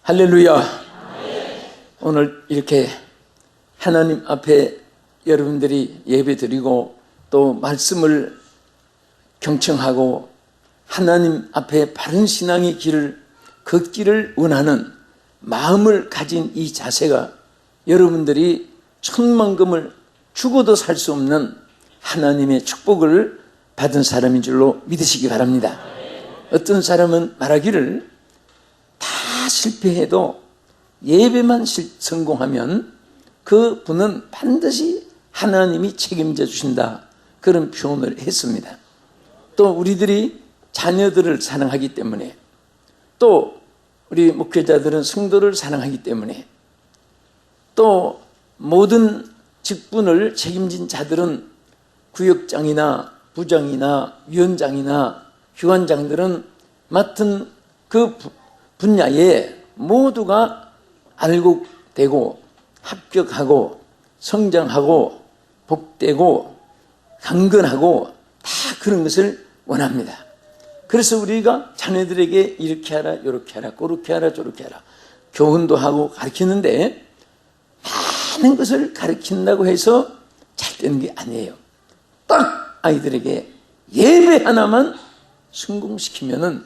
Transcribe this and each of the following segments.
할렐루야. 오늘 이렇게 하나님 앞에 여러분들이 예배 드리고 또 말씀을 경청하고 하나님 앞에 바른 신앙의 길을 걷기를 원하는 마음을 가진 이 자세가 여러분들이 천만금을 주고도 살 수 없는 하나님의 축복을 받은 사람인 줄로 믿으시기 바랍니다. 어떤 사람은 말하기를 다 실패해도 예배만 성공하면 그 분은 반드시 하나님이 책임져 주신다, 그런 표현을 했습니다. 또 우리들이 자녀들을 사랑하기 때문에, 또 우리 목회자들은 성도를 사랑하기 때문에, 또 모든 직분을 책임진 자들은 구역장이나 부장이나 위원장이나 휴관장들은 맡은 그 분야에 모두가 알고 되고 합격하고 성장하고 복되고 강건하고 다 그런 것을 원합니다. 그래서 우리가 자녀들에게 이렇게 하라 이렇게 하라 그렇게 하라 저렇게 하라 교훈도 하고 가르치는데, 많은 것을 가르친다고 해서 잘 되는 게 아니에요. 딱 아이들에게 예배 하나만 성공시키면은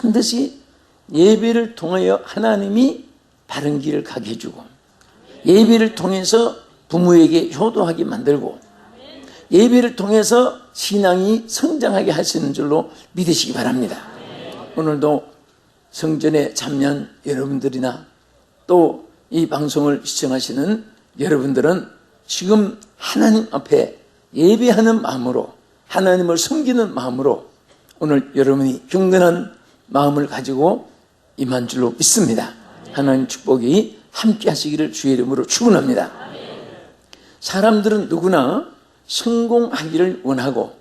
반드시 예배를 통하여 하나님이 바른 길을 가게 해주고, 예배를 통해서 부모에게 효도하게 만들고, 예배를 통해서 신앙이 성장하게 하시는 줄로 믿으시기 바랍니다. 오늘도 성전에 참여한 여러분들이나 또 이 방송을 시청하시는 여러분들은 지금 하나님 앞에 예배하는 마음으로, 하나님을 섬기는 마음으로 오늘 여러분이 경건한 마음을 가지고 임한 줄로 믿습니다. 하나님 축복이 함께 하시기를 주의 이름으로 축원합니다. 사람들은 누구나 성공하기를 원하고,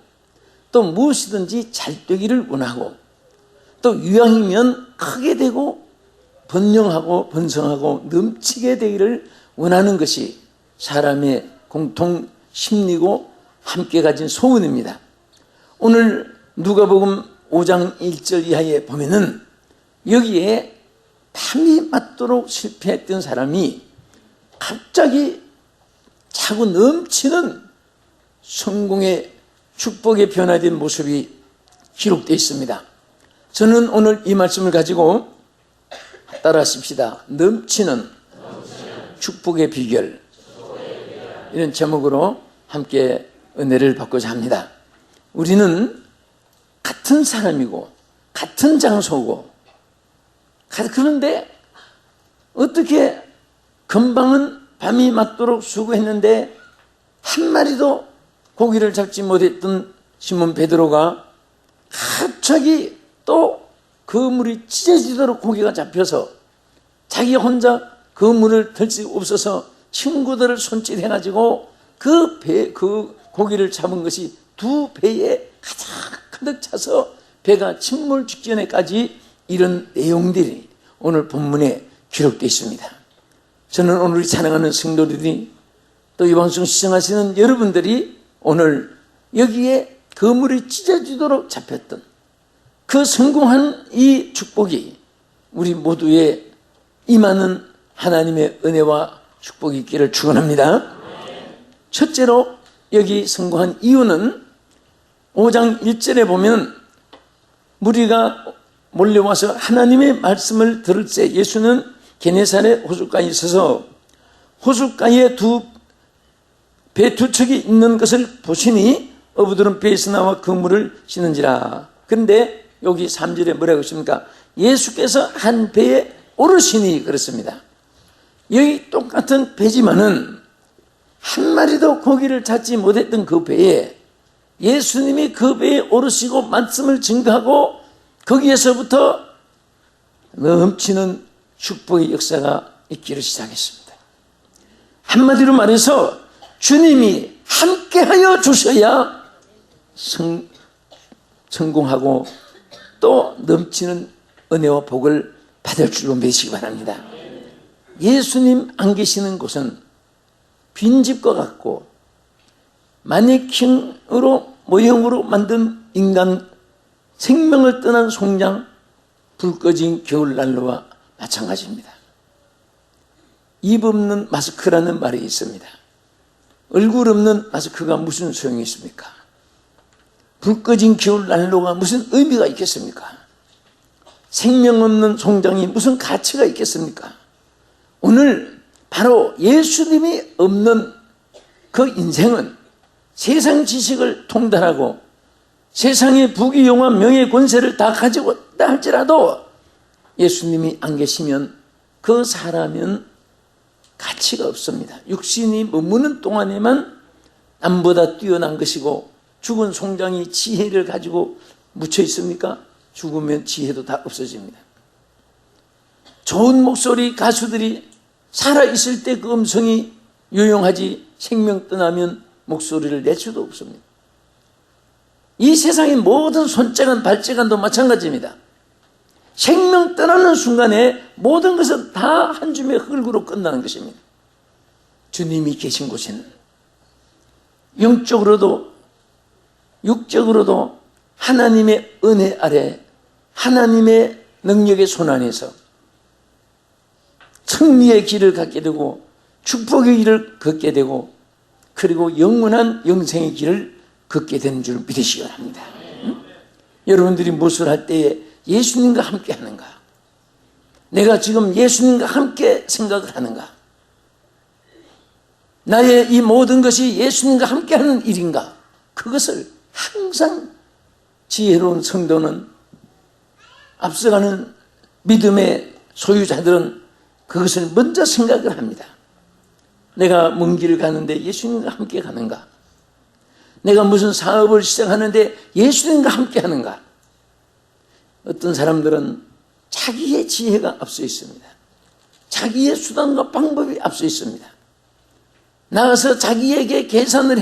또 무엇이든지 잘 되기를 원하고, 또 이왕이면 크게 되고 번영하고 번성하고 넘치게 되기를 원하는 것이 사람의 공통 심리고 함께 가진 소원입니다. 오늘 누가복음 5장 1절 이하에 보면은 여기에 탐이 맞도록 실패했던 사람이 갑자기 차고 넘치는 성공의 축복에 변화된 모습이 기록되어 있습니다. 저는 오늘 이 말씀을 가지고 따라 하십시다. 넘치는 축복의 비결, 이런 제목으로 함께 은혜를 받고자 합니다. 우리는 같은 사람이고 같은 장소고, 그런데 어떻게 금방은 밤이 맞도록 수고했는데 한 마리도 고기를 잡지 못했던 시몬 베드로가 갑자기 또 그물이 찢어지도록 고기가 잡혀서 자기 혼자 그물을 들 수 없어서 친구들을 손짓해가지고 그 고기를 잡은 것이 두 배에 가득 가득 차서 배가 침몰 직전에까지, 이런 내용들이 오늘 본문에 기록되어 있습니다. 저는 오늘 찬양하는 성도들이, 또 이 방송 시청하시는 여러분들이 오늘 여기에 그물이 찢어지도록 잡혔던 그 성공한 이 축복이 우리 모두의 임하는 하나님의 은혜와 축복이 있기를 축원합니다. 첫째로 여기 성공한 이유는 5장 1절에 보면 무리가 몰려와서 하나님의 말씀을 들을 때 예수는 게네사렛 호숫가에 있어서 호숫가에 배 두 척이 있는 것을 보시니 어부들은 배에서 나와 그물을 씻는지라. 그런데 여기 3절에 뭐라고 했습니까? 예수께서 한 배에 오르시니 그렇습니다. 여기 똑같은 배지만은 한 마리도 고기를 잡지 못했던 그 배에 예수님이 그 배에 오르시고 말씀을 증거하고 거기에서부터 넘치는 축복의 역사가 있기를 시작했습니다. 한마디로 말해서 주님이 함께하여 주셔야 성공하고 또 넘치는 은혜와 복을 받을 줄로 믿으시기 바랍니다. 예수님 안 계시는 곳은 빈집과 같고 마네킹으로 모형으로 만든 인간, 생명을 떠난 송장, 불 꺼진 겨울난로와 마찬가지입니다. 입 없는 마스크라는 말이 있습니다. 얼굴 없는 마스크가 무슨 소용이 있습니까? 불 꺼진 겨울 난로가 무슨 의미가 있겠습니까? 생명 없는 송장이 무슨 가치가 있겠습니까? 오늘 바로 예수님이 없는 그 인생은 세상 지식을 통달하고 세상의 부귀영화 명예 권세를 다 가지고 있다 할지라도 예수님이 안 계시면 그 사람은 가치가 없습니다. 육신이 머무는 동안에만 남보다 뛰어난 것이고, 죽은 송장이 지혜를 가지고 묻혀 있습니까? 죽으면 지혜도 다 없어집니다. 좋은 목소리 가수들이 살아있을 때 그 음성이 유용하지 생명 떠나면 목소리를 낼 수도 없습니다. 이 세상의 모든 손재간 발재간도 마찬가지입니다. 생명 떠나는 순간에 모든 것은 다 한 줌의 흙으로 끝나는 것입니다. 주님이 계신 곳에는 영적으로도 육적으로도 하나님의 은혜 아래 하나님의 능력의 손 안에서 승리의 길을 갖게 되고 축복의 길을 걷게 되고 그리고 영원한 영생의 길을 걷게 되는 줄 믿으시기 바랍니다. 여러분들이 무엇을 할 때에 예수님과 함께 하는가? 내가 지금 예수님과 함께 생각을 하는가? 나의 이 모든 것이 예수님과 함께 하는 일인가? 그것을 항상 지혜로운 성도는, 앞서가는 믿음의 소유자들은 그것을 먼저 생각을 합니다. 내가 먼 길을 가는데 예수님과 함께 가는가? 내가 무슨 사업을 시작하는데 예수님과 함께 하는가? 어떤 사람들은 자기의 지혜가 앞서 있습니다. 자기의 수단과 방법이 앞서 있습니다. 나가서 자기에게 계산을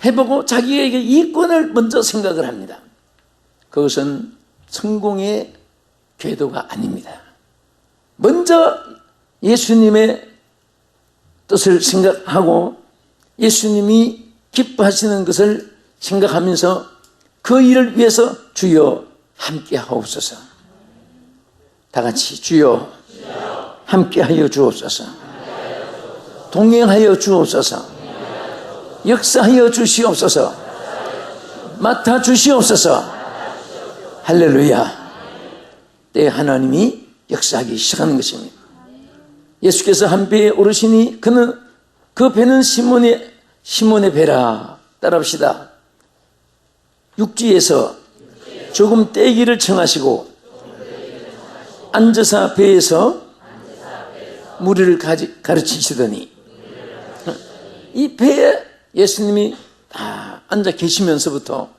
해보고 자기에게 이권을 먼저 생각을 합니다. 그것은 성공의 궤도가 아닙니다. 먼저 예수님의 뜻을 생각하고 예수님이 기뻐하시는 것을 생각하면서 그 일을 위해서 주여 함께 하옵소서. 다 같이 주여 함께 하여 주옵소서. 동행하여 주옵소서. 역사하여 주시옵소서. 맡아 주시옵소서. 할렐루야. 때 하나님이 역사하기 시작하는 것입니다. 예수께서 한 배에 오르시니 그 배는 시몬의 배라. 따라합시다. 육지에서 조금 떼기를 청하시고 앉아서 배에서 무리를 가르치시더니, 이 배에 예수님이 다 앉아 계시면서부터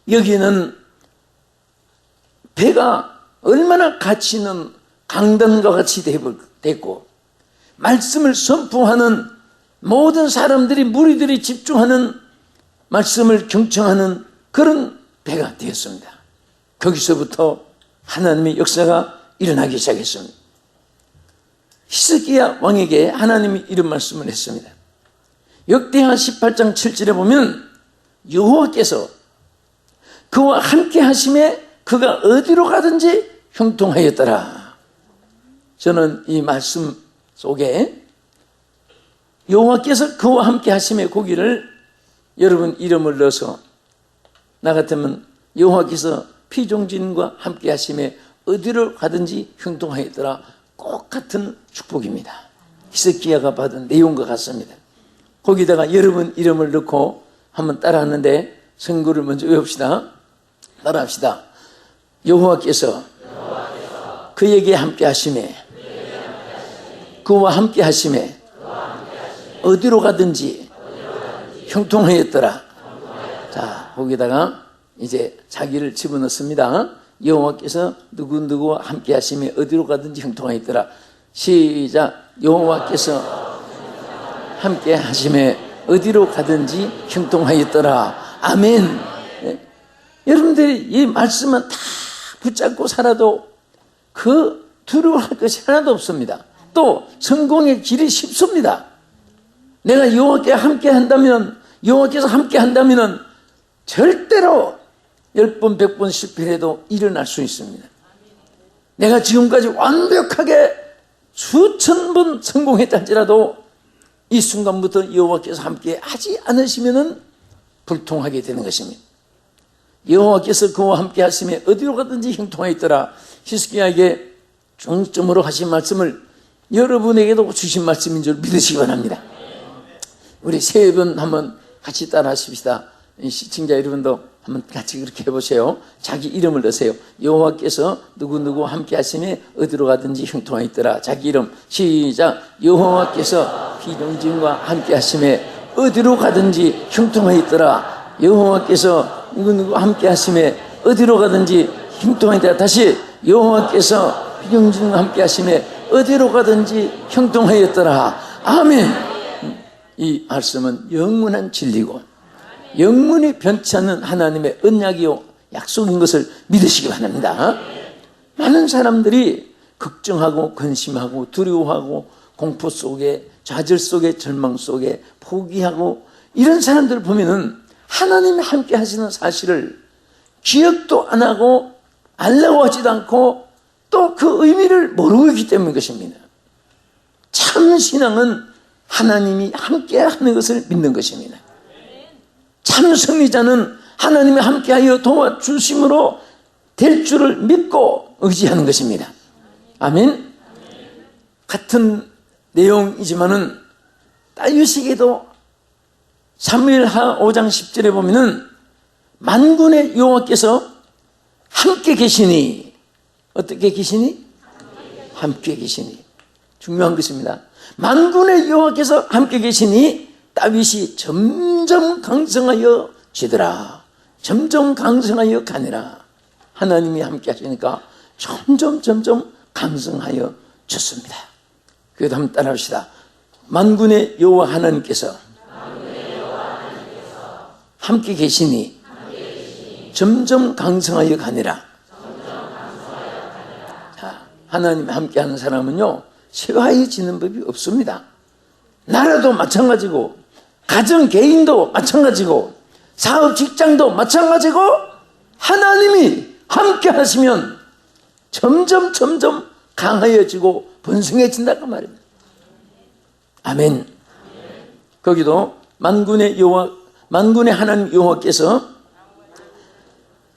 여기는 배가 얼마나 가치 있는 강단과 같이 됐고 말씀을 선포하는 모든 사람들이, 무리들이 집중하는 말씀을 경청하는 그런 배가 되었습니다. 거기서부터 하나님의 역사가 일어나기 시작했습니다. 히스기야 왕에게 하나님이 이런 말씀을 했습니다. 역대하 18장 7절에 보면 여호와께서 그와 함께 하심에 그가 어디로 가든지 형통하였더라. 저는 이 말씀 속에 여호와께서 그와 함께 하심에 거기를 여러분 이름을 넣어서, 나 같으면 여호와께서 피종진과 함께 하심에 어디로 가든지 형통하였더라. 꼭 같은 축복입니다. 히스기야가 받은 내용과 같습니다. 거기다가 여러분 이름을 넣고 한번 따라하는데 선구를 먼저 외웁시다. 따라합시다. 여호와께서 그에게 함께 하심에 그와 함께 하심에 어디로 가든지 형통하였더라. 자, 거기다가 이제 자기를 집어넣습니다. 여호와께서 누구누구와 함께 하심에 어디로 가든지 형통하였더라. 시작. 여호와께서 함께 하심에 어디로 가든지 형통하였더라. 아멘. 네. 여러분들이 이 말씀은 다 붙잡고 살아도 그 두려워할 것이 하나도 없습니다. 또 성공의 길이 쉽습니다. 내가 여호와께 함께 한다면, 여호와께서 함께 한다면 절대로 10번 100번 실패해도 일어날 수 있습니다. 내가 지금까지 완벽하게 수천 번 성공했다 할지라도 이 순간부터 여호와께서 함께 하지 않으시면은 불통하게 되는 것입니다. 여호와께서 그와 함께 하심에 어디로 가든지 형통하였더라. 히스기야에게 중점으로 하신 말씀을 여러분에게도 주신 말씀인 줄 믿으시기 바랍니다. 우리 세 번 한번 같이 따라 하십시다. 시청자 여러분도 한번 같이 그렇게 해보세요. 자기 이름을 넣으세요. 여호와께서 누구누구 함께 하심에 어디로 가든지 형통하였더라. 자기 이름 시작. 여호와께서 비동진과 함께 하심에 어디로 가든지 형통하였더라. 여호와께서 누구누구 함께 하심에 어디로 가든지 형통하였더라. 다시 여호와께서 비동진과 함께 하심에 어디로 가든지 형통하였더라. 아멘. 이 말씀은 영원한 진리고 영원히 변치 않는 하나님의 언약이요 약속인 것을 믿으시기 바랍니다. 많은 사람들이 걱정하고 근심하고 두려워하고 공포 속에 좌절 속에 절망 속에 포기하고 이런 사람들을 보면은 하나님이 함께 하시는 사실을 기억도 안 하고 알려고 하지도 않고 또 그 의미를 모르고 있기 때문인 것입니다. 참 신앙은 하나님이 함께 하는 것을 믿는 것입니다. 참 승리자는 하나님이 함께하여 도와주심으로 될 줄을 믿고 의지하는 것입니다. 아멘. 같은 내용이지만은 다윗에게도 사무엘하 5장 10절에 보면은 만군의 여호와께서 함께 계시니 어떻게 계시니? 함께 계시니 중요한 것입니다. 만군의 여호와께서 함께 계시니 다윗이 점점 강성하여 지더라. 점점 강성하여 가니라. 하나님이 함께 하시니까 점점 강성하여 졌습니다. 그래도 한번 따라합시다. 만군의 여호와 하나님께서 함께 계시니 점점 강성하여 가니라. 자, 하나님이 함께하는 사람은요 쇠화해지는 법이 없습니다. 나라도 마찬가지고 가정 개인도 마찬가지고 사업 직장도 마찬가지고 하나님이 함께 하시면 점점 강하여지고 번성해진다고 말입니다. 아멘. 거기도 만군의 하나님 여호와께서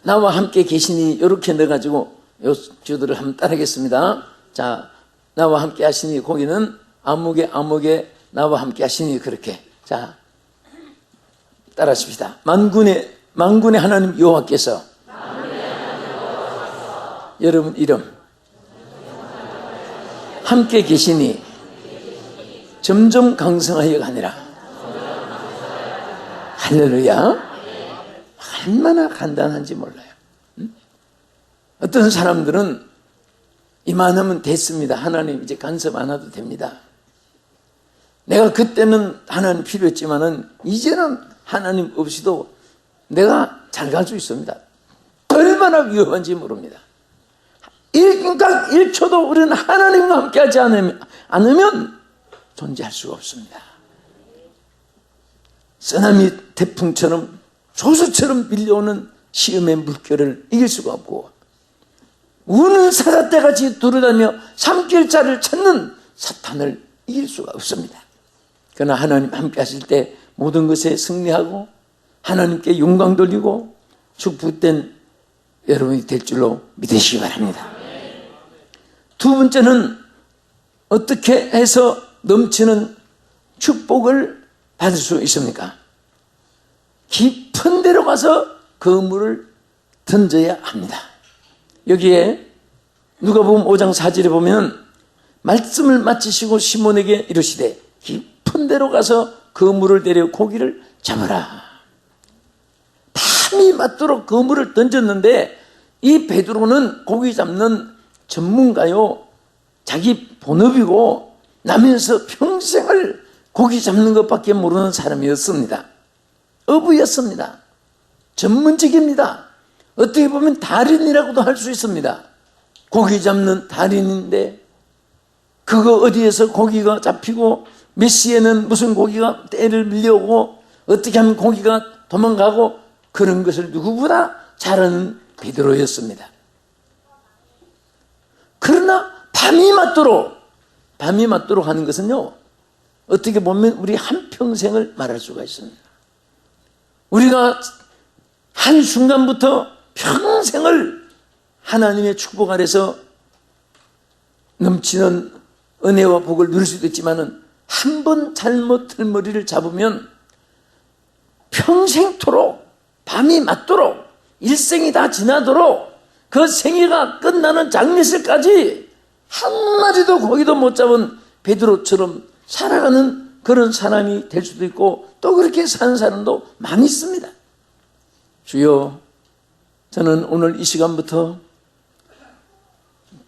나와 함께 계시니 이렇게 넣어가지고 요 주들을 한번 따르겠습니다. 자, 나와 함께 하시니 거기는 아무개 나와 함께 하시니 그렇게. 자, 따라하십시다. 만군의 하나님 여호와께서 여러분 이름 함께 계시니 점점 강성하여 가니라. 할렐루야. 얼마나 간단한지 몰라요. 어떤 사람들은 이만하면 됐습니다. 하나님 이제 간섭 안 해도 됩니다. 내가 그때는 하나님 필요했지만은 이제는 하나님 없이도 내가 잘 갈 수 있습니다. 얼마나 위험한지 모릅니다. 일각 1초도 우리는 하나님과 함께하지 않으면 존재할 수가 없습니다. 쓰나미 태풍처럼 조수처럼 밀려오는 시험의 물결을 이길 수가 없고 우는 사자떼같이 두루다니며 삼킬자를 찾는 사탄을 이길 수가 없습니다. 그러나 하나님 함께 하실 때 모든 것에 승리하고 하나님께 영광 돌리고 축복된 여러분이 될 줄로 믿으시기 바랍니다. 두 번째는 어떻게 해서 넘치는 축복을 받을 수 있습니까? 깊은 데로 가서 그물을 던져야 합니다. 여기에 누가복음 5장 4절에 보면 말씀을 마치시고 시몬에게 이르시되 깊은 데로 가서 그물을 내려 고기를 잡아라. 탐이 맞도록 그물을 던졌는데 이 베드로는 고기 잡는 전문가요. 자기 본업이고 나면서 평생을 고기 잡는 것밖에 모르는 사람이었습니다. 어부였습니다. 전문직입니다. 어떻게 보면 달인이라고도 할 수 있습니다. 고기 잡는 달인인데 그거 어디에서 고기가 잡히고 몇 시에는 무슨 고기가 떼를 밀려오고 어떻게 하면 고기가 도망가고 그런 것을 누구보다 잘 아는 베드로였습니다. 그러나 밤이 맞도록 하는 것은요, 어떻게 보면 우리 한평생을 말할 수가 있습니다. 우리가 한순간부터 평생을 하나님의 축복 아래서 넘치는 은혜와 복을 누릴 수도 있지만은 한 번 잘못 들머리를 잡으면 평생토록 밤이 맞도록 일생이 다 지나도록 그 생애가 끝나는 장례식까지 한마디도 고기도 못 잡은 베드로처럼 살아가는 그런 사람이 될 수도 있고, 또 그렇게 사는 사람도 많이 있습니다. 주여, 저는 오늘 이 시간부터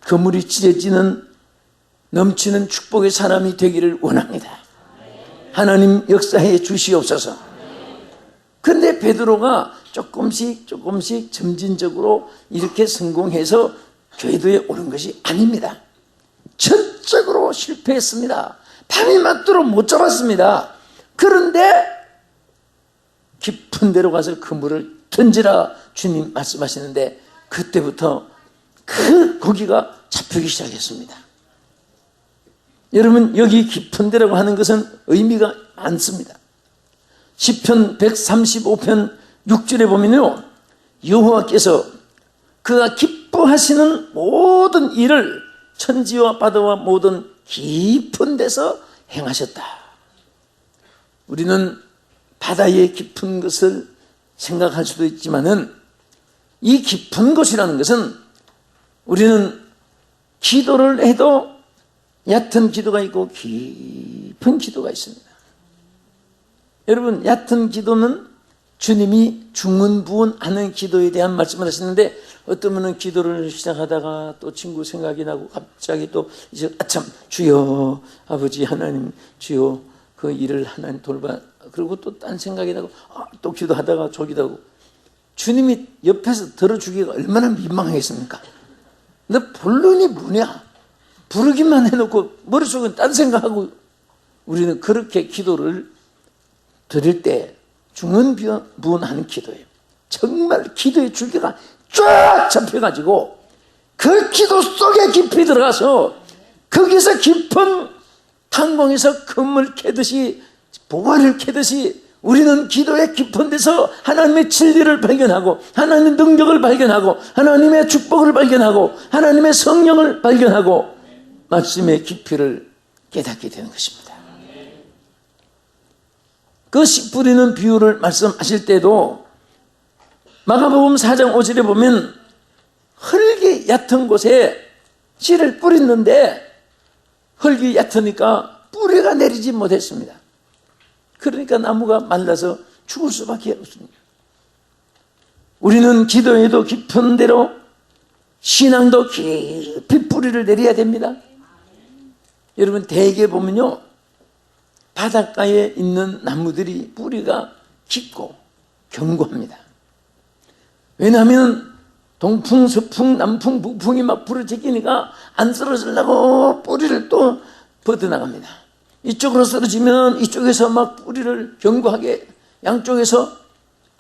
그물이 찢어지는 넘치는 축복의 사람이 되기를 원합니다. 하나님 역사해 주시옵소서. 그런데 베드로가 조금씩 점진적으로 이렇게 성공해서 궤도에 오른 것이 아닙니다. 전적으로 실패했습니다. 밤이 맞도록 못 잡았습니다. 그런데 깊은 데로 가서 그물을 던지라 주님 말씀하시는데, 그때부터 그 고기가 잡히기 시작했습니다. 여러분, 여기 깊은 데라고 하는 것은 의미가 많습니다. 시편 135편 6절에 보면요, 여호와께서 그가 기뻐하시는 모든 일을 천지와 바다와 모든 깊은 데서 행하셨다. 우리는 바다의 깊은 것을 생각할 수도 있지만은, 이 깊은 곳이라는 것은 우리는 기도를 해도 얕은 기도가 있고 깊은 기도가 있습니다. 여러분, 얕은 기도는 주님이 중언부언하는 기도에 대한 말씀을 하시는데, 어떤 분은 기도를 시작하다가 또 친구 생각이 나고 갑자기 또 이제 아참 주여 아버지 하나님 주여 그 일을 하나님 돌봐, 그리고 또 딴 생각이 나고 또 기도하다가 저기도 하고, 주님이 옆에서 들어주기가 얼마나 민망하겠습니까? 근데 본론이 뭐냐? 부르기만 해놓고 머릿속은 딴 생각하고, 우리는 그렇게 기도를 드릴 때 중언부언하는 기도예요. 정말 기도의 줄기가 쫙 잡혀가지고 그 기도 속에 깊이 들어가서 거기서 깊은 탄광에서 금을 캐듯이, 보화를 캐듯이 우리는 기도의 깊은 데서 하나님의 진리를 발견하고, 하나님의 능력을 발견하고, 하나님의 축복을 발견하고, 하나님의 성령을 발견하고 말씀의 깊이를 깨닫게 되는 것입니다. 그 씨 뿌리는 비유를 말씀하실 때도 마가복음 4장 5절에 보면 흙이 얕은 곳에 씨를 뿌렸는데 흙이 얕으니까 뿌리가 내리지 못했습니다. 그러니까 나무가 말라서 죽을 수밖에 없습니다. 우리는 기도에도 깊은 대로 신앙도 깊이 뿌리를 내려야 됩니다. 여러분, 대개 보면요, 바닷가에 있는 나무들이 뿌리가 깊고 견고합니다. 왜냐하면 동풍, 서풍, 남풍, 북풍이 막 불어제끼니까 안 쓰러지려고 뿌리를 또 뻗어나갑니다. 이쪽으로 쓰러지면 이쪽에서 막 뿌리를 견고하게 양쪽에서,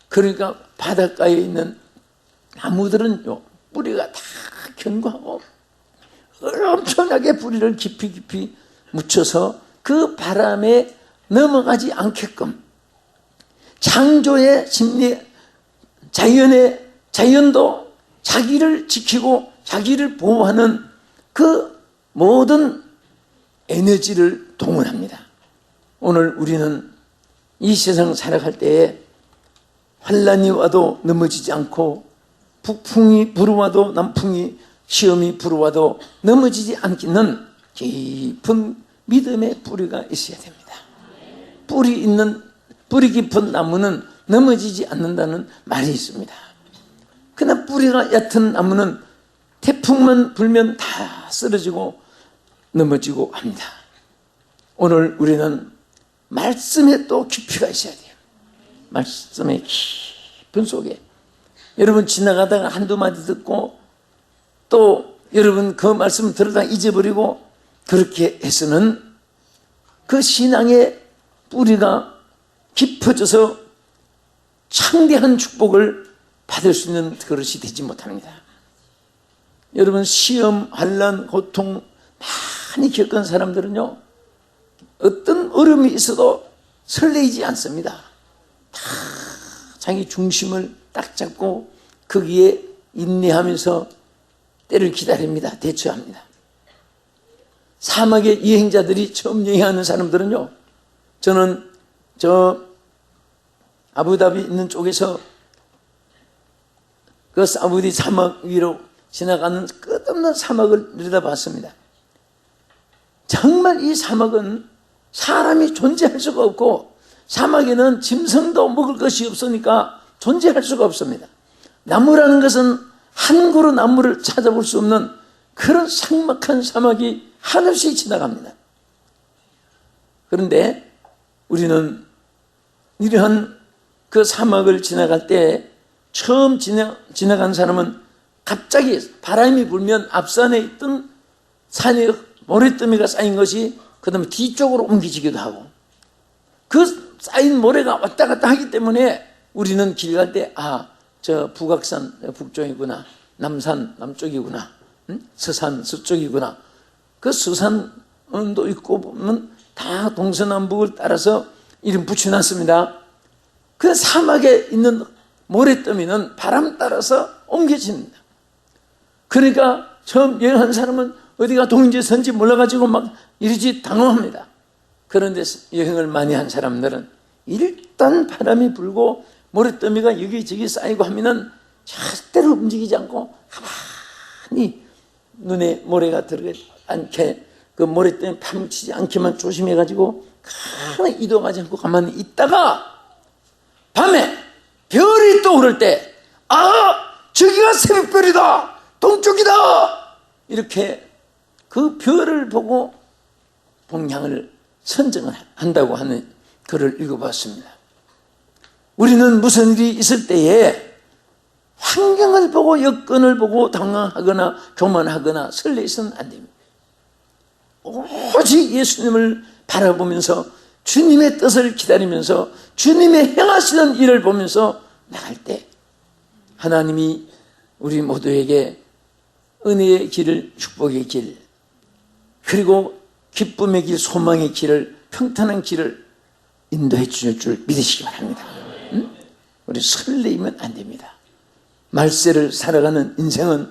그러니까 바닷가에 있는 나무들은요, 뿌리가 다 견고하고 엄청나게 뿌리를 깊이 묻혀서 그 바람에 넘어가지 않게끔 창조의 심리, 자연도 자기를 지키고 자기를 보호하는 그 모든 에너지를 동원합니다. 오늘 우리는 이 세상 살아갈 때에 환란이 와도 넘어지지 않고, 북풍이 불어와도 남풍이 시험이 불어와도 넘어지지 않기는 깊은 믿음의 뿌리가 있어야 됩니다. 뿌리 깊은 나무는 넘어지지 않는다는 말이 있습니다. 그러나 뿌리가 얕은 나무는 태풍만 불면 다 쓰러지고 넘어지고 합니다. 오늘 우리는 말씀에 또 깊이가 있어야 돼요. 말씀의 깊은 속에, 여러분 지나가다가 한두 마디 듣고 또 여러분 그 말씀 들으다 잊어버리고, 그렇게 해서는 그 신앙의 뿌리가 깊어져서 창대한 축복을 받을 수 있는 그릇이 되지 못합니다. 여러분 시험, 환난, 고통 많이 겪은 사람들은요, 어떤 어려움이 있어도 설레이지 않습니다. 다 자기 중심을 딱 잡고 거기에 인내하면서 때를 기다립니다. 대처합니다. 사막의 여행자들이 처음 여행하는 사람들은요, 저는 저 아부다비 있는 쪽에서 그 사우디 사막 위로 지나가는 끝없는 사막을 내려다봤습니다. 정말 이 사막은 사람이 존재할 수가 없고, 사막에는 짐승도 먹을 것이 없으니까 존재할 수가 없습니다. 나무라는 것은 한 그루 나무를 찾아볼 수 없는 그런 삭막한 사막이 한없이 지나갑니다. 그런데 우리는 이러한 그 사막을 지나갈 때 처음 지나간 사람은 갑자기 바람이 불면 앞산에 있던 산에 모래더미가 쌓인 것이 그 다음에 뒤쪽으로 옮기지기도 하고, 그 쌓인 모래가 왔다 갔다 하기 때문에 우리는 길 갈 때 저 북악산 북쪽이구나, 남산 남쪽이구나, 서산 서쪽이구나. 그 서산도 있고 보면 다 동서남북을 따라서 이름 붙여놨습니다. 그 사막에 있는 모래더미는 바람 따라서 옮겨집니다. 그러니까 처음 여행한 사람은 어디가 동인지 선지 몰라가지고 막 이러지 당황합니다. 그런데 여행을 많이 한 사람들은 일단 바람이 불고 모래더미가 여기저기 쌓이고 하면은 절대로 움직이지 않고 가만히 눈에 모래가 들어가지 않게, 그 모래더미 파묻히지 않게만 조심해가지고 가만히 이동하지 않고 가만히 있다가 밤에 별이 떠오를 때, 저기가 새벽별이다, 동쪽이다, 이렇게 그 별을 보고 방향을 선정을 한다고 하는 글을 읽어봤습니다. 우리는 무슨 일이 있을 때에 환경을 보고 여건을 보고 당황하거나 교만하거나 설레서는 안 됩니다. 오직 예수님을 바라보면서 주님의 뜻을 기다리면서 주님의 행하시는 일을 보면서 나갈 때 하나님이 우리 모두에게 은혜의 길을, 축복의 길, 그리고 기쁨의 길, 소망의 길을, 평탄한 길을 인도해 주실 줄 믿으시기 바랍니다. 우리 설레이면 안 됩니다. 말세를 살아가는 인생은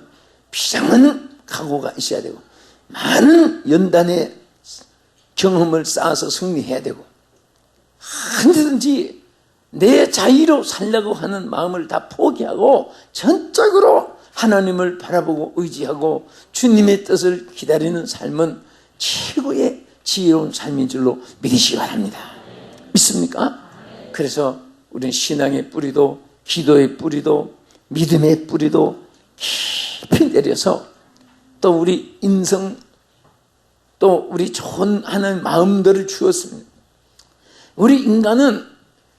비장한 각오가 있어야 되고, 많은 연단의 경험을 쌓아서 승리해야 되고, 언제든지 내 자유로 살려고 하는 마음을 다 포기하고 전적으로 하나님을 바라보고 의지하고 주님의 뜻을 기다리는 삶은 최고의 지혜로운 삶인 줄로 믿으시기 바랍니다. 믿습니까? 그래서 우리는 신앙의 뿌리도, 기도의 뿌리도, 믿음의 뿌리도 깊이 내려서 또 우리 인성, 또 우리 좋은 하는 마음들을 주었습니다. 우리 인간은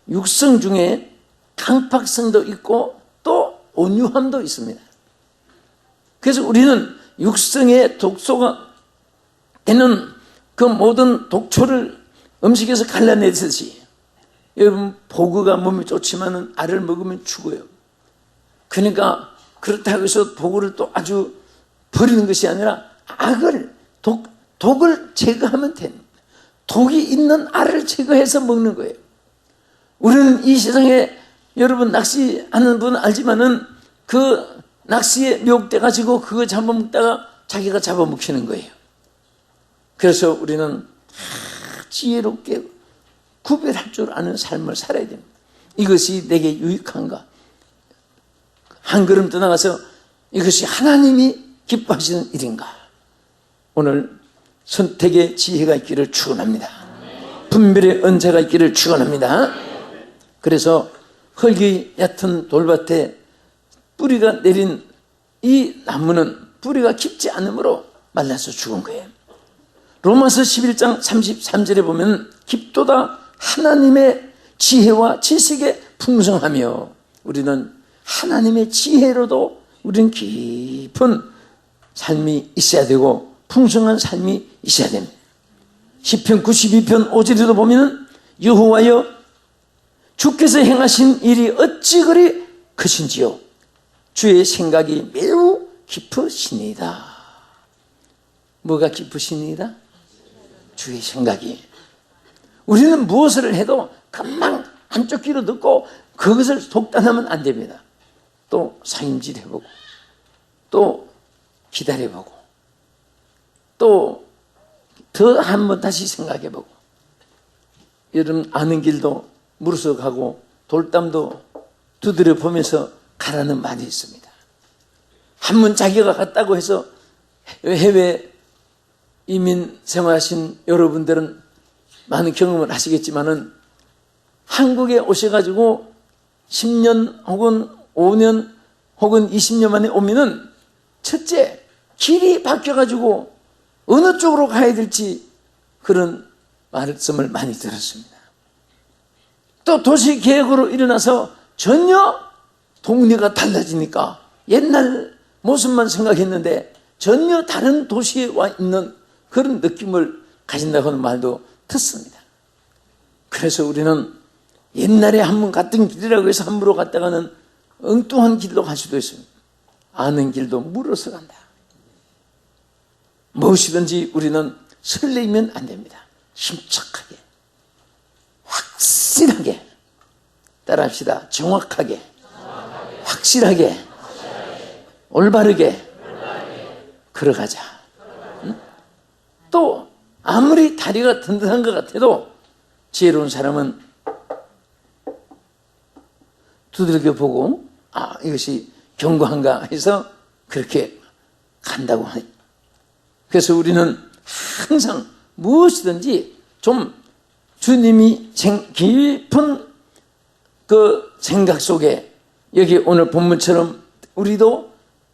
육성 중에 강팍성도 있고 또 온유함도 있습니다. 그래서 우리는 육성의 독소가 되는 그 모든 독초를 음식에서 갈라내듯이, 여러분 보그가 몸에 좋지만은 알을 먹으면 죽어요. 그러니까 그렇다고 해서 보그를 또 아주 버리는 것이 아니라 악을, 독을 제거하면 됩니다. 독이 있는 알을 제거해서 먹는 거예요. 우리는 이 세상에 여러분 낚시하는 분은 알지만은 그 낚시에 미혹돼 가지고 그거 잡아먹다가 자기가 잡아먹히는 거예요. 그래서 우리는 지혜롭게 구별할 줄 아는 삶을 살아야 됩니다. 이것이 내게 유익한가? 한 걸음 더 나가서 이것이 하나님이 기뻐하시는 일인가? 오늘 선택의 지혜가 있기를 축원합니다. 분별의 은혜가 있기를 축원합니다. 그래서 흙이 얕은 돌밭에 뿌리가 내린 이 나무는 뿌리가 깊지 않으므로 말라서 죽은 거예요. 로마서 11장 33절에 보면 깊도다 하나님의 지혜와 지식에 풍성하며, 우리는 하나님의 지혜로도 우리는 깊은 삶이 있어야 되고 풍성한 삶이 있어야 됩니다. 시편 92편 5절에도 보면 여호와여 주께서 행하신 일이 어찌 그리 크신지요, 주의 생각이 매우 깊으시니이다. 뭐가 깊으시니이다? 주의 생각이. 우리는 무엇을 해도 금방 한쪽 귀로 듣고 그것을 독단하면 안 됩니다. 또 사임질 해보고 또 기다려보고 또 더 한번 다시 생각해보고, 여러분 아는 길도 물어서 가고 돌담도 두드려 보면서 가라는 말이 있습니다. 한번 자기가 갔다고 해서, 해외 이민 생활하신 여러분들은 많은 경험을 하시겠지만은 한국에 오셔가지고 10년 혹은 5년 혹은 20년 만에 오면은 첫째, 길이 바뀌어가지고 어느 쪽으로 가야 될지 그런 말씀을 많이 들었습니다. 또 도시 계획으로 일어나서 전혀 동네가 달라지니까 옛날 모습만 생각했는데 전혀 다른 도시에 와 있는 그런 느낌을 가진다고 하는 말도 듣습니다. 그래서 우리는 옛날에 한번 갔던 길이라고 해서 함부로 갔다가는 엉뚱한 길로 갈 수도 있습니다. 아는 길도 물어서 간다. 무엇이든지 우리는 설레이면 안 됩니다. 힘착하게, 확실하게, 따라합시다. 정확하게, 확실하게, 올바르게 걸어가자. 응? 또 아무리 다리가 든든한 것 같아도 지혜로운 사람은 두들겨 보고, 아, 이것이 견고한가 해서 그렇게 간다고 하니. 그래서 우리는 항상 무엇이든지 좀 주님이 깊은 그 생각 속에, 여기 오늘 본문처럼 우리도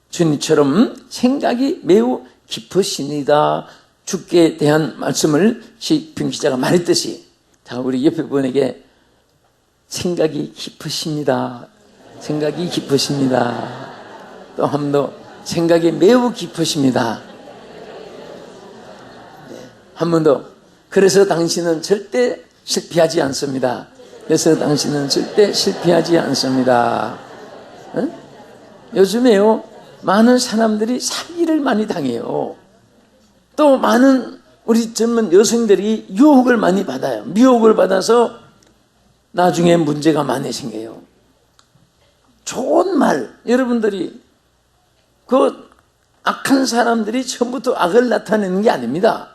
주님처럼 생각이 매우 깊으시니다. 주께 대한 말씀을 시편 기자가 말했듯이, 자, 우리 옆에 분에게 생각이 깊으십니다. 생각이 깊으십니다. 또 한 번 더, 생각이 매우 깊으십니다. 한 번 더. 그래서 당신은 절대 실패하지 않습니다. 그래서 당신은 절대 실패하지 않습니다. 응? 요즘에요, 많은 사람들이 사기를 많이 당해요. 또 많은 우리 젊은 여성들이 유혹을 많이 받아요. 미혹을 받아서 나중에 문제가 많이 생겨요. 좋은 말, 여러분들이 그 악한 사람들이 처음부터 악을 나타내는 게 아닙니다.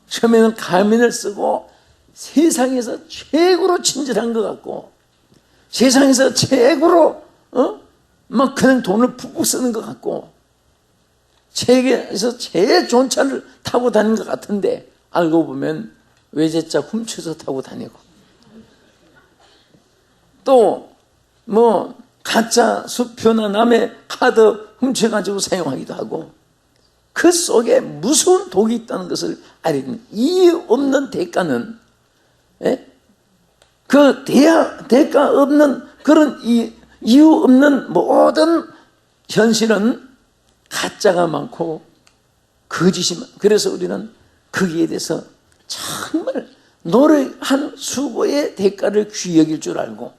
처음에는 가면을 쓰고 세상에서 최고로 친절한 것 같고, 세상에서 최고로 막 그냥 돈을 푹푹 쓰는 것 같고, 세계에서 제일 좋은 차를 타고 다니는 것 같은데 알고 보면 외제차 훔쳐서 타고 다니고, 또 뭐 가짜 수표나 남의 카드 훔쳐가지고 사용하기도 하고, 그 속에 무서운 독이 있다는 것을 알는 이유 없는 대가는, 그 대가 없는 그런 이유 없는 모든 현실은 가짜가 많고 거짓이 많고, 그래서 우리는 거기에 대해서 정말 노력한 수고의 대가를 귀히 여길 줄 알고,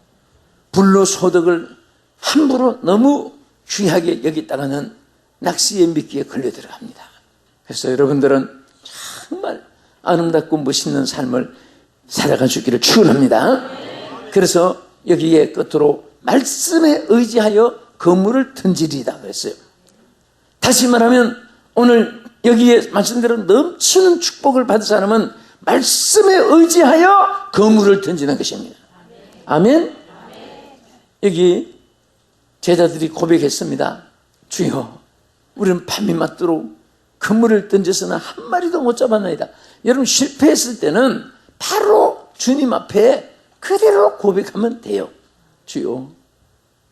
불로소득을 함부로 너무 귀하게 여기다가는 낚시의 미끼에 걸려 들어갑니다. 그래서 여러분들은 정말 아름답고 멋있는 삶을 살아가 주기를 축원합니다. 그래서 여기에 끝으로 말씀에 의지하여 그물을 던지리다 그랬어요. 다시 말하면 오늘 여기에 말씀대로 넘치는 축복을 받은 사람은 말씀에 의지하여 그물을 던지는 것입니다. 아멘. 여기 제자들이 고백했습니다. 주여, 우리는 밤이 맞도록 그물을 던져서는 한 마리도 못 잡았나이다. 여러분, 실패했을 때는 바로 주님 앞에 그대로 고백하면 돼요. 주여,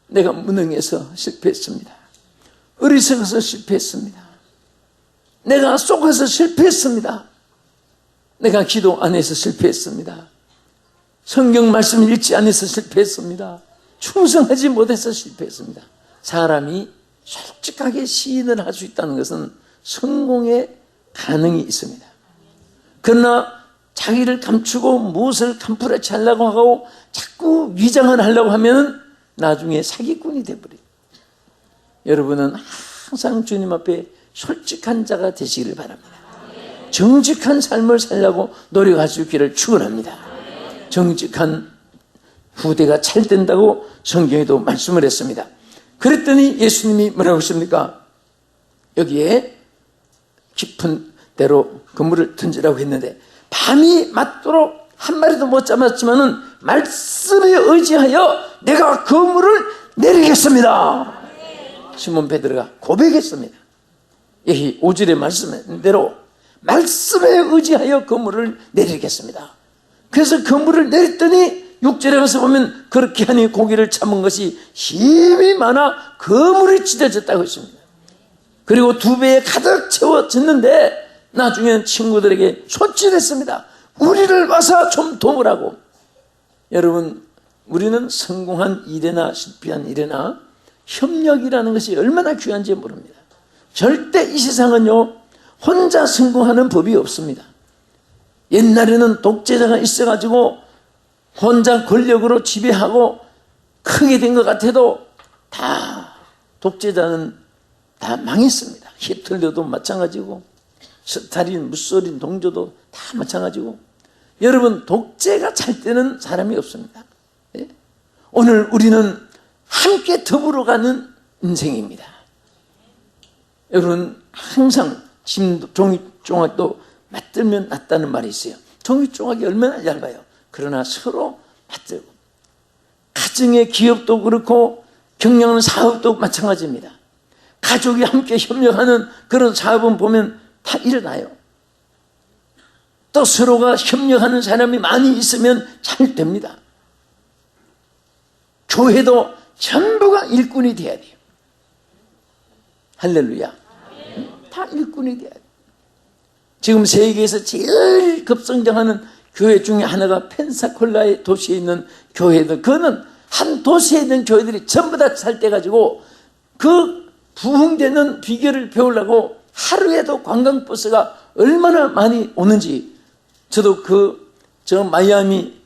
내가 무능해서 실패했습니다. 어리석어서 실패했습니다. 내가 속아서 실패했습니다. 내가 기도 안 해서 실패했습니다. 성경 말씀 읽지 않아서 실패했습니다. 충성하지 못해서 실패했습니다. 사람이 솔직하게 시인을 할 수 있다는 것은 성공의 가능이 있습니다. 그러나 자기를 감추고 무엇을 감풀어치 하려고 하고 자꾸 위장을 하려고 하면 나중에 사기꾼이 되어버려요. 여러분은 항상 주님 앞에 솔직한 자가 되시기를 바랍니다. 정직한 삶을 살려고 노력할 수 있기를 축원합니다. 정직한 후대가 잘 된다고 성경에도 말씀을 했습니다. 그랬더니 예수님이 뭐라고 했습니까? 여기에 깊은 데로 그물을 던지라고 했는데 밤이 맞도록 한 마리도 못 잡았지만은 말씀에 의지하여 내가 그물을 내리겠습니다. 시몬 베드로가 고백했습니다. 여기 5절의 말씀대로 말씀에 의지하여 그물을 내리겠습니다. 그래서 그물을 내렸더니 6절에 가서 보면 그렇게 하니 고기를 참은 것이 힘이 많아 그물이 찢어졌다고 했습니다. 그리고 2배에 가득 채워졌는데 나중에는 친구들에게 손짓했습니다. 우리를 와서 좀 도우라고. 여러분, 우리는 성공한 일이나 실패한 일이나 협력이라는 것이 얼마나 귀한지 모릅니다. 절대 이 세상은요 혼자 성공하는 법이 없습니다. 옛날에는 독재자가 있어가지고 혼자 권력으로 지배하고 크게 된 것 같아도 다 독재자는 다 망했습니다. 히틀러도 마찬가지고 스탈린, 무솔린, 동조도 다 마찬가지고. 여러분, 독재가 잘 되는 사람이 없습니다. 예? 오늘 우리는 함께 더불어 가는 인생입니다. 여러분, 항상 종이조각도 맞들면 낫다는 말이 있어요. 종이조각이 얼마나 얇아요. 그러나 서로 맞들고. 가정의 기업도 그렇고 경영하는 사업도 마찬가지입니다. 가족이 함께 협력하는 그런 사업은 보면 다 일어나요. 또 서로가 협력하는 사람이 많이 있으면 잘 됩니다. 교회도 전부가 일꾼이 돼야 돼요. 할렐루야. 다 일꾼이 돼야 돼요. 지금 세계에서 제일 급성장하는 교회 중에 하나가 펜사콜라의 도시에 있는 교회들. 그거는 한 도시에 있는 교회들이 전부 다 살떼가지고 그 부흥되는 비결을 배우려고 하루에도 관광버스가 얼마나 많이 오는지. 저도 저 마이애미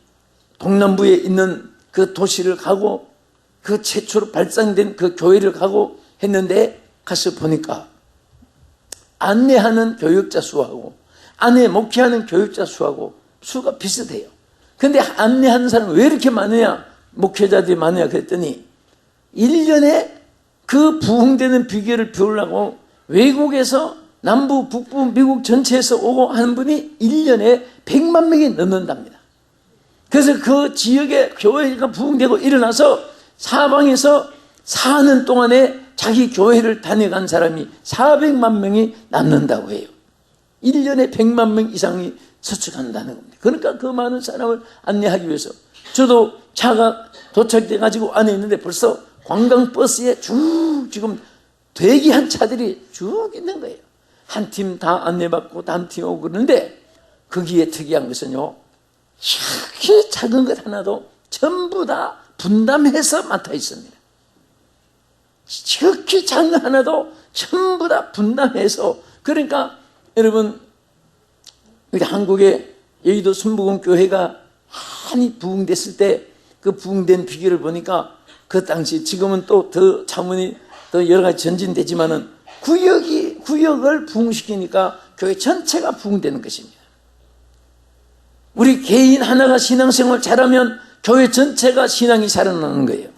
동남부에 있는 그 도시를 가고 그 최초로 발상된 그 교회를 가고 했는데 가서 보니까 안내하는 교육자 수하고 안내 목회하는 교육자 수하고 수가 비슷해요. 근데 안내하는 사람은 왜 이렇게 많으냐, 목회자들이 많으냐 그랬더니 1년에 그 부흥되는 비결을 배우려고 외국에서 남부, 북부, 미국 전체에서 오고 하는 분이 1년에 100만 명이 넘는답니다. 그래서 그 지역에 교회가 부흥되고 일어나서 사방에서 사는 동안에 자기 교회를 다녀간 사람이 400만 명이 남는다고 해요. 1년에 100만 명 이상이 서축한다는 겁니다. 그러니까 그 많은 사람을 안내하기 위해서 저도 차가 도착돼 가지고 안에 있는데 벌써 관광버스에 쭉 지금 대기한 차들이 쭉 있는 거예요. 한 팀 다 안내받고 다음 팀 오고 그러는데 거기에 특이한 것은요, 이렇게 작은 것 하나도 전부 다 분담해서 맡아 있습니다. 이렇게 작은 것 하나도 전부 다 분담해서. 그러니까 여러분, 우리 한국의 여의도 순복음교회가 많이 부흥됐을 때 그 부흥된 비결을 보니까 그 당시, 지금은 또 더 차원이 더 여러 가지 전진되지만은 구역을 부흥시키니까 교회 전체가 부흥되는 것입니다. 우리 개인 하나가 신앙생활 잘하면 교회 전체가 신앙이 살아나는 거예요.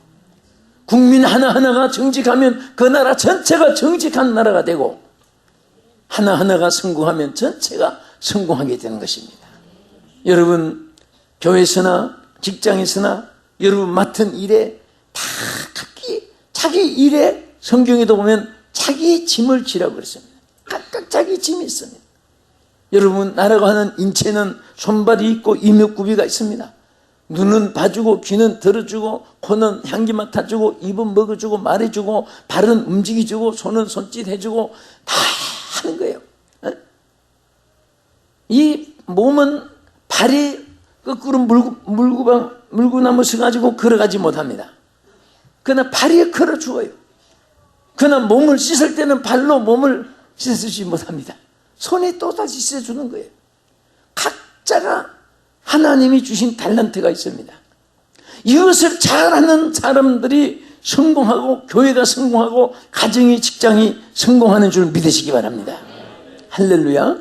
국민 하나하나가 정직하면 그 나라 전체가 정직한 나라가 되고, 하나하나가 성공하면 전체가 성공하게 되는 것입니다. 여러분, 교회에서나 직장에서나 여러분 맡은 일에 다 각기 자기 일에, 성경에도 보면 자기 짐을 지라고 그랬습니다. 각각 자기 짐이 있습니다. 여러분, 나라고 하는 인체는 손발이 있고 이목구비가 있습니다. 눈은 봐주고, 귀는 들어주고, 코는 향기 맡아주고, 입은 먹어주고, 말해주고, 발은 움직여주고, 손은 손짓해주고, 다 하는 거예요. 이 몸은 발이 거꾸로 물고 나무서가지고 걸어가지 못합니다. 그러나 발이 걸어 죽어요. 그러나 몸을 씻을 때는 발로 몸을 씻어주지 못합니다. 손이 또다시 씻어주는 거예요. 각자가 하나님이 주신 탤런트가 있습니다. 이것을 잘하는 사람들이 성공하고 교회가 성공하고 가정이 직장이 성공하는 줄 믿으시기 바랍니다. 할렐루야.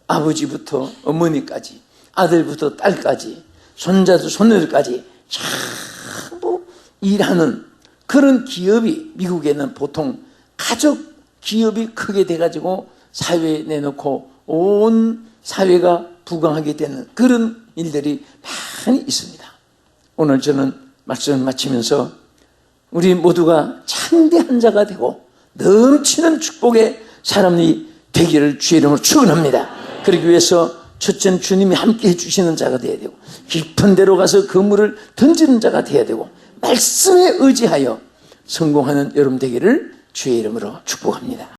아버지부터 어머니까지 아들부터 딸까지 손자도 손녀들까지 전부 일하는 그런 기업이 미국에는 보통 가족 기업이 크게 돼가지고 사회에 내놓고 온 사회가 부강하게 되는 그런 일들이 많이 있습니다. 오늘 저는 말씀을 마치면서 우리 모두가 참된 자가 되고 넘치는 축복의 사람이 되기를 주의 이름으로 축원합니다. 그러기 위해서 첫째는 주님이 함께 해주시는 자가 되어야 되고 깊은 데로 가서 그물을 던지는 자가 되어야 되고 말씀에 의지하여 성공하는 여러분 되기를 주의 이름으로 축복합니다.